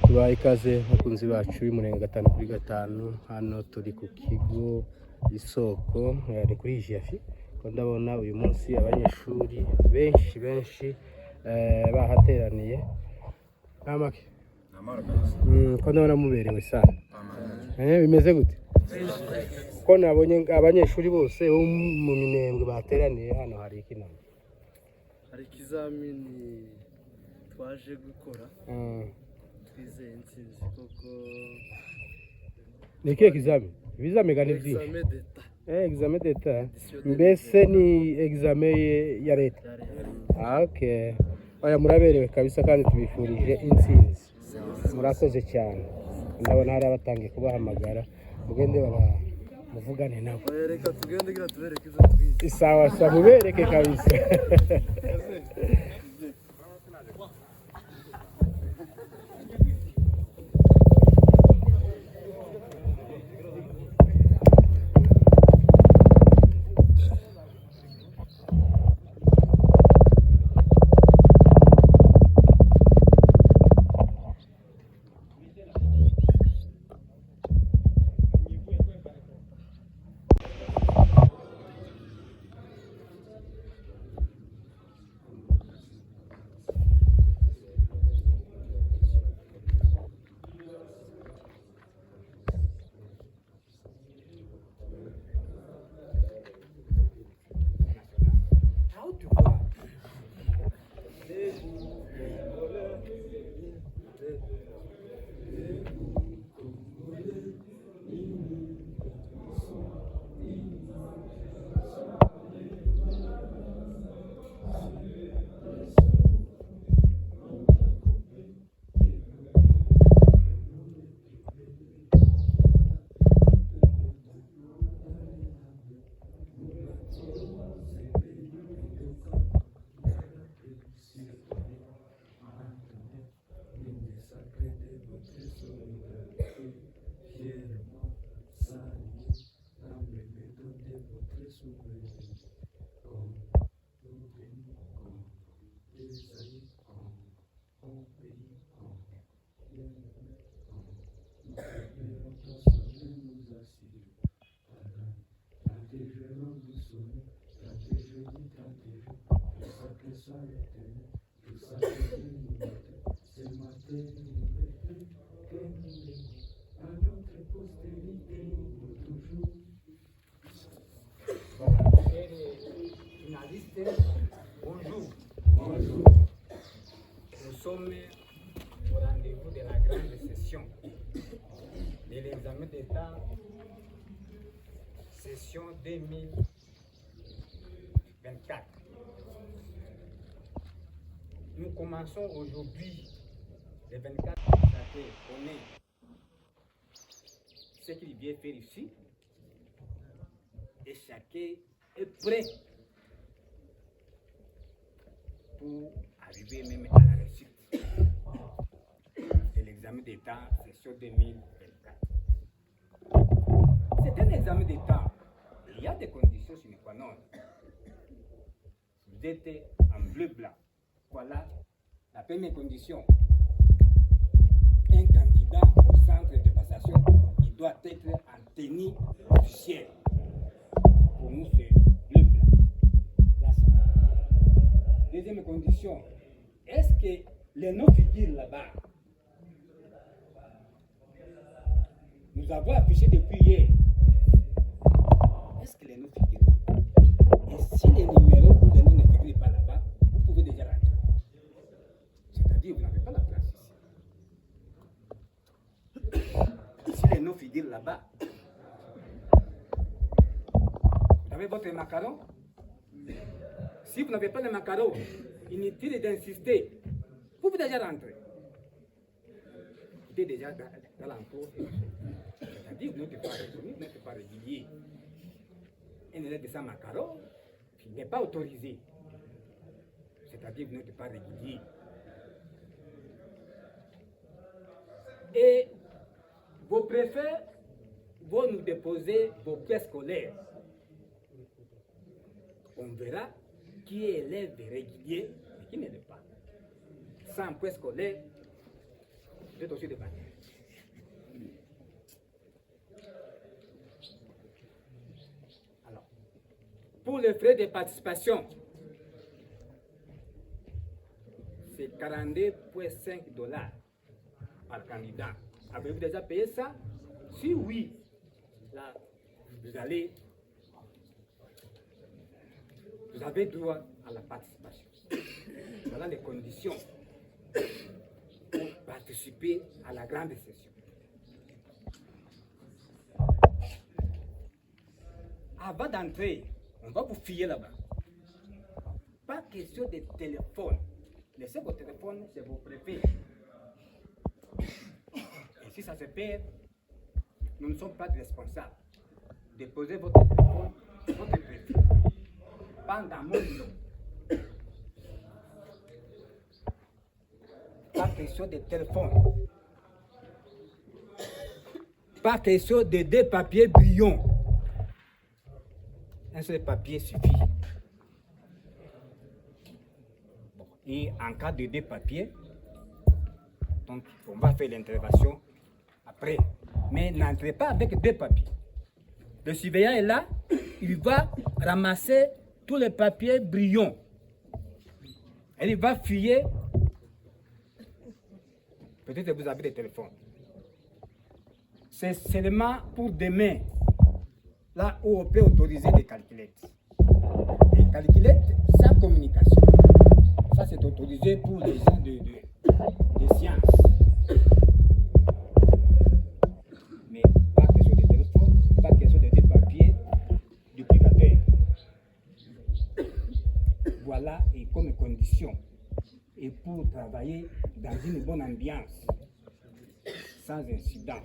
tubaye ikaze bakunzi bacu y'umurenge 5/5 hano turi ku kigo isoko ni kuri Jiafi ko ndabona uyu munsi abanyeshuri benshi bahateraniye namake ko ndabona muberewe sana bimeze gute ko nabonye abanyeshuri bose bo mu Minembwe bateraniye hano hari ikinama hari ikizamini twaje gukora twizeye intsinzi koko ni ikihe kizamini ibizamini gani byinshi examen d'etat mbese ni examen ya leta okay oya muraberewe kabisa kandi tubifurije intsinzi murakoze cyane ndabona hari abatangiye kubahamagara mugende muvugane nabo reka tugende gira tubereke izo twize sawa mubereke kabisa Bonjour. Nous sommes au rendez-vous de la grande session de l'examen d'État, session 2024. Nous commençons aujourd'hui, le 24, chacun connaît ce qu'il vient faire ici et chacun est prêt pour arriver même à la réussite de l'examen d'État session 2024. C'est un examen d'État. Il y a des conditions sine qua non. Vous êtes en bleu-blanc. Voilà la première condition. Un candidat au centre de passation, il doit être en tenue officielle. Pour nous, c'est bleu-blanc. Deuxième condition, est-ce que les noms figurent là-bas? Nous avons affiché depuis hier. Est-ce que les noms figurent là-bas? Et si les numéros ou les noms ne figurent pas là-bas, vous pouvez déjà rentrer. C'est-à-dire vous n'avez pas la place ici. Si les noms figurent là-bas, vous avez votre macaron. Si vous n'avez pas de macaron, inutile d'insister. Vous pouvez déjà rentrer. Vous êtes déjà dans l'encours. C'est-à-dire que notre pas régulier. Un élève de sans macaron qui n'est pas autorisé. C'est-à-dire que notre pas régulier. Et vos préfets vont nous déposer vos pièces scolaires. On verra qui est élève régulier et qui ne l'est pas. Sans pièces scolaires, Vous êtes aussi des partenaires. Alors, pour les frais de participation, c'est 42,5 $ par candidat. Avez-vous déjà payé ça? Si oui, là, vous avez droit à la participation. Voilà les conditions pour participer à la grande session. Avant d'entrer, on va vous filer là-bas. Pas question de téléphone. Laissez vos téléphones, c'est vos préfets. Et si ça se perd, nous ne sommes pas responsables. Déposez votre téléphone, votre préfet. Pas dans mon nom. Pas question de téléphone. Pas question de 2 papiers brillants. Un seul papier suffit. Bon. Et en cas de 2 papiers, donc on va faire l'intervention après. Mais n'entrez pas avec 2 papiers. Le surveillant est là, il va ramasser tous les papiers brillants. Et il va fouiller. Peut-être que vous avez des téléphones. C'est seulement pour demain, là où on peut autoriser des calculettes. Les calculettes sans communication. Ça, c'est autorisé pour les gens de sciences. Mais pas question de téléphone, pas question de papiers duplicateurs. Voilà, et comme condition. Et pour travailler dans une bonne ambiance, sans incident.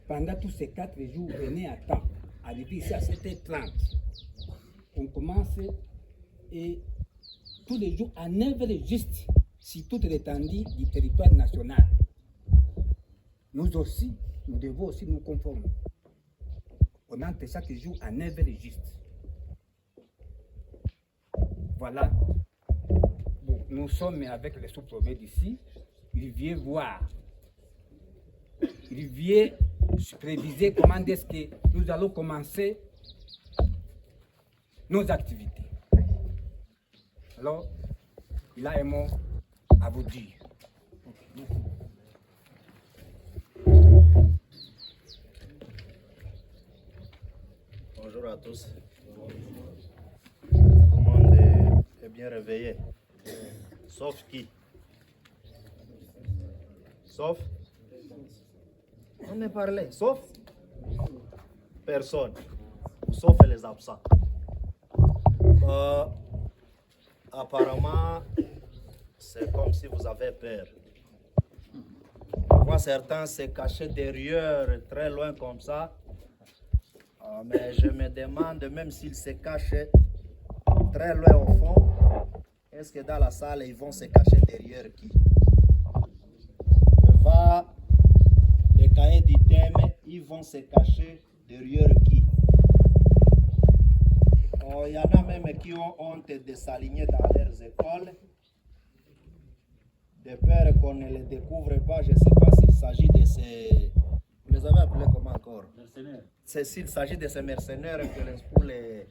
Pendant tous ces 4 jours, venez à temps. Arrivez ici à 7h30. On commence et tous les jours à 9h juste, sur toute l'étendue du territoire national. Nous aussi, nous devons aussi nous conformer. On entre chaque jour à 9h juste. Voilà. Bon, nous sommes avec les sous-préfets d'ici. Ils viennent voir. Ils viennent superviser comment est-ce que nous allons commencer nos activités. Alors, il a un mot à vous dire. Bonjour à tous. Tout le monde est bien réveillé. Sauf qui? Sauf? On est parlé. Sauf? Personne. Sauf les absents. Apparemment, c'est comme si vous avez peur. Moi, certains se cachaient derrière, très loin comme ça. Mais je me demande, même s'ils se cachent très loin au fond, est-ce que dans la salle, ils vont se cacher derrière qui? Les cahiers d'items, ils vont se cacher derrière qui? Il y en a même qui ont honte de s'aligner dans leurs écoles. De peur qu'on ne les découvre pas, je ne sais pas s'il s'agit de ces... Vous les avez appelés comment encore? Mercenaires. S'il s'agit de ces mercenaires que les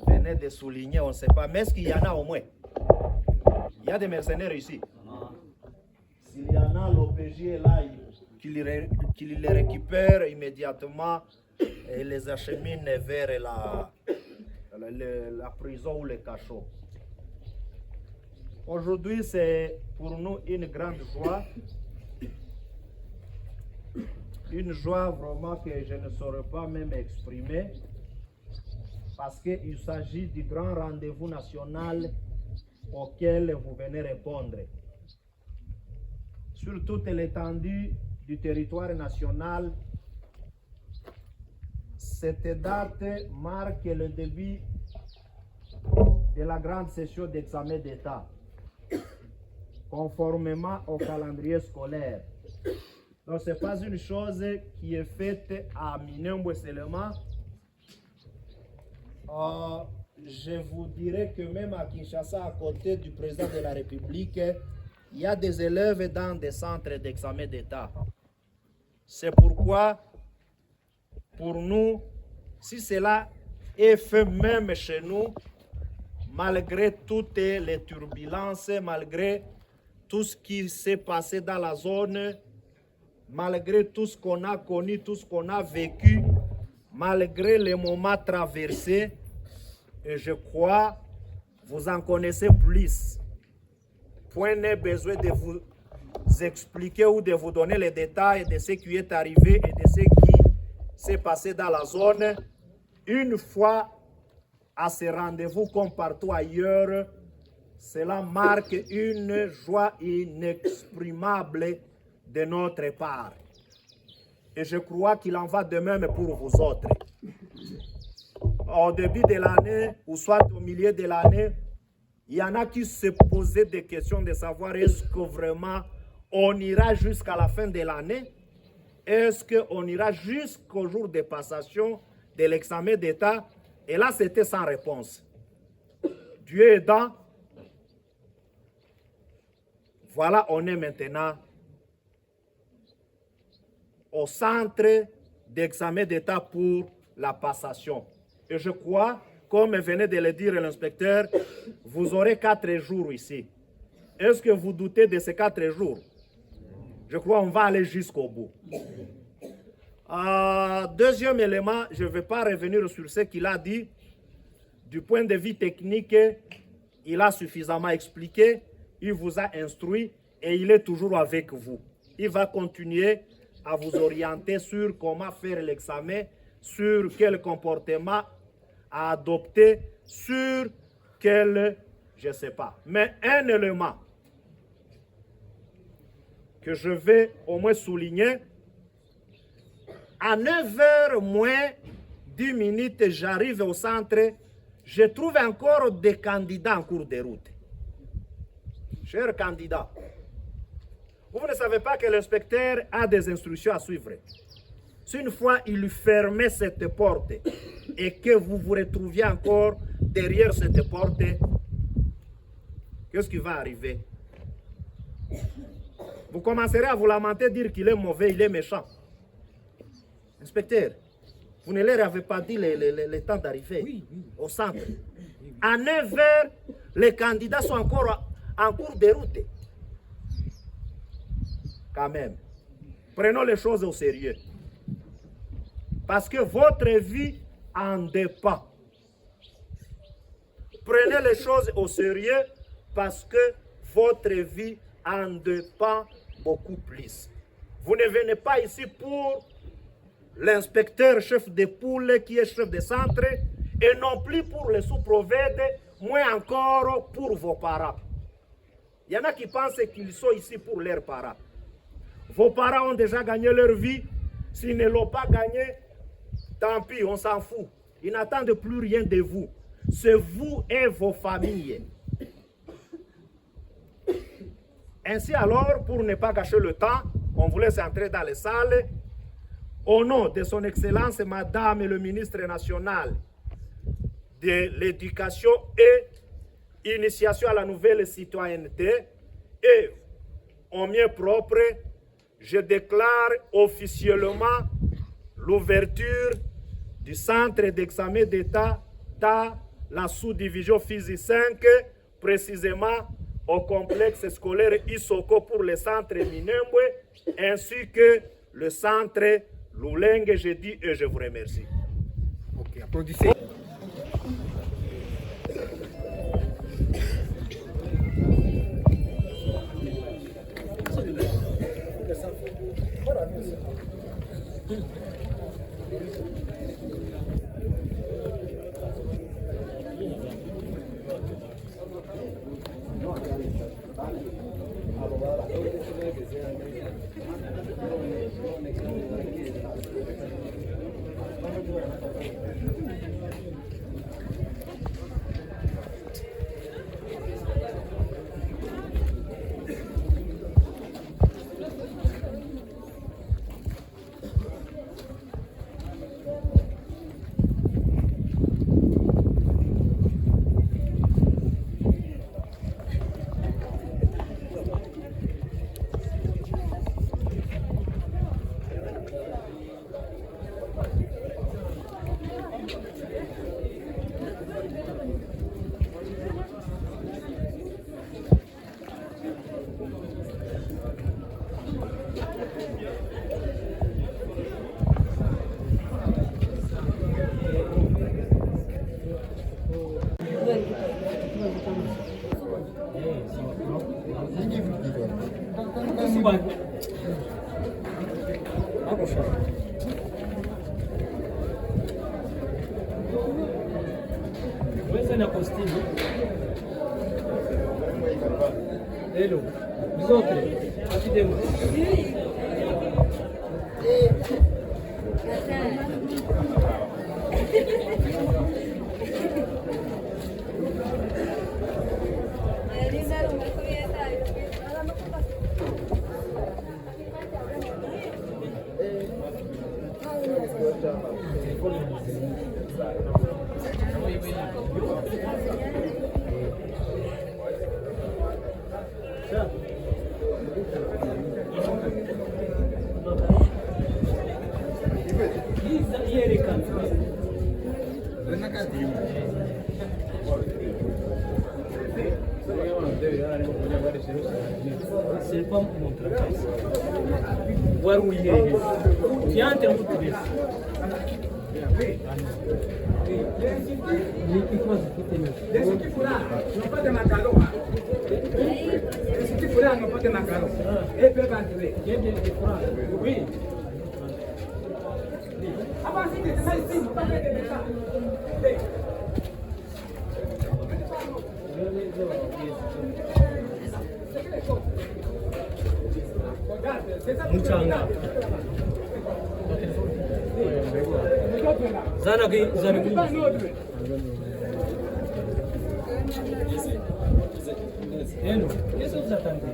venez de souligner, on ne sait pas. Mais est-ce qu'il y en a au moins? Il y a des mercenaires ici. S'il y en a, l'OPJ est là, qu'il les récupère immédiatement et les achemine vers la prison ou le cachot. Aujourd'hui, c'est pour nous une grande joie. Une joie vraiment que je ne saurais pas même exprimer. Parce qu'il s'agit du grand rendez-vous national auquel vous venez répondre. Sur toute l'étendue du territoire national, cette date marque le début de la grande session d'examen d'État, conformément au calendrier scolaire. Donc, ce n'est pas une chose qui est faite à Minembwe seulement. je vous dirais que même à Kinshasa, à côté du président de la République, il y a des élèves dans des centres d'examen d'État. C'est pourquoi, pour nous, si cela est fait même chez nous, malgré toutes les turbulences, malgré tout ce qui s'est passé dans la zone, malgré tout ce qu'on a connu, tout ce qu'on a vécu, malgré les moments traversés, et je crois, vous en connaissez plus. Point n'est besoin de vous expliquer ou de vous donner les détails de ce qui est arrivé et de ce qui s'est passé dans la zone. Une fois à ce rendez-vous comme partout ailleurs, cela marque une joie inexprimable de notre part. Et je crois qu'il en va de même pour vous autres. Au début de l'année, ou soit au milieu de l'année, il y en a qui se posaient des questions de savoir est-ce que vraiment on ira jusqu'à la fin de l'année? Est-ce qu'on ira jusqu'au jour de passation de l'examen d'État? Et là, c'était sans réponse. Dieu aidant, voilà, on est maintenant au centre d'examen d'État pour la passation. Et je crois, comme venait de le dire l'inspecteur, vous aurez 4 jours ici. Est-ce que vous doutez de ces 4 jours? Je crois qu'on va aller jusqu'au bout. Deuxième élément, je ne vais pas revenir sur ce qu'il a dit. Du point de vue technique, il a suffisamment expliqué, il vous a instruit et il est toujours avec vous. Il va continuer à vous orienter sur comment faire l'examen, sur quel comportement à adopter, sur quel, je ne sais pas. Mais un élément que je vais au moins souligner, à 9h moins 10 minutes, j'arrive au centre, je trouve encore des candidats en cours de route. Chers candidats, vous ne savez pas que l'inspecteur a des instructions à suivre. Si une fois il fermait cette porte et que vous vous retrouviez encore derrière cette porte, qu'est-ce qui va arriver? Vous commencerez à vous lamenter, dire qu'il est mauvais, il est méchant. Inspecteur, vous ne leur avez pas dit le temps d'arriver au centre. À 9h, les candidats sont encore en cours de route. Quand même, prenons les choses au sérieux. Parce que votre vie en dépend. Prenez les choses au sérieux parce que votre vie en dépend beaucoup plus. Vous ne venez pas ici pour l'inspecteur chef de poule qui est chef de centre et non plus pour les sous-prophètes, moins encore pour vos parents. Il y en a qui pensent qu'ils sont ici pour leurs parents. Vos parents ont déjà gagné leur vie. S'ils ne l'ont pas gagné, tant pis, on s'en fout. Ils n'attendent plus rien de vous. C'est vous et vos familles. Ainsi alors, pour ne pas gâcher le temps, on vous laisse entrer dans les salles. Au nom de son Excellence, Madame le ministre national de l'Éducation et Initiation à la nouvelle citoyenneté, et en mien propre, je déclare officiellement l'ouverture du centre d'examen d'État dans la sous-division Fizi 5, précisément au complexe scolaire Isoko pour le centre Minembwe, ainsi que le centre Lulenge. Je dis et je vous remercie. Ok, applaudissez. Wewe na postini. Hello. Bisote. Akidemo. C'est pas mon travail. Voir où il est. Tiens, t'es un peu plus. Mchanga. Zana ki zana ki. Hello. Yeso zatante.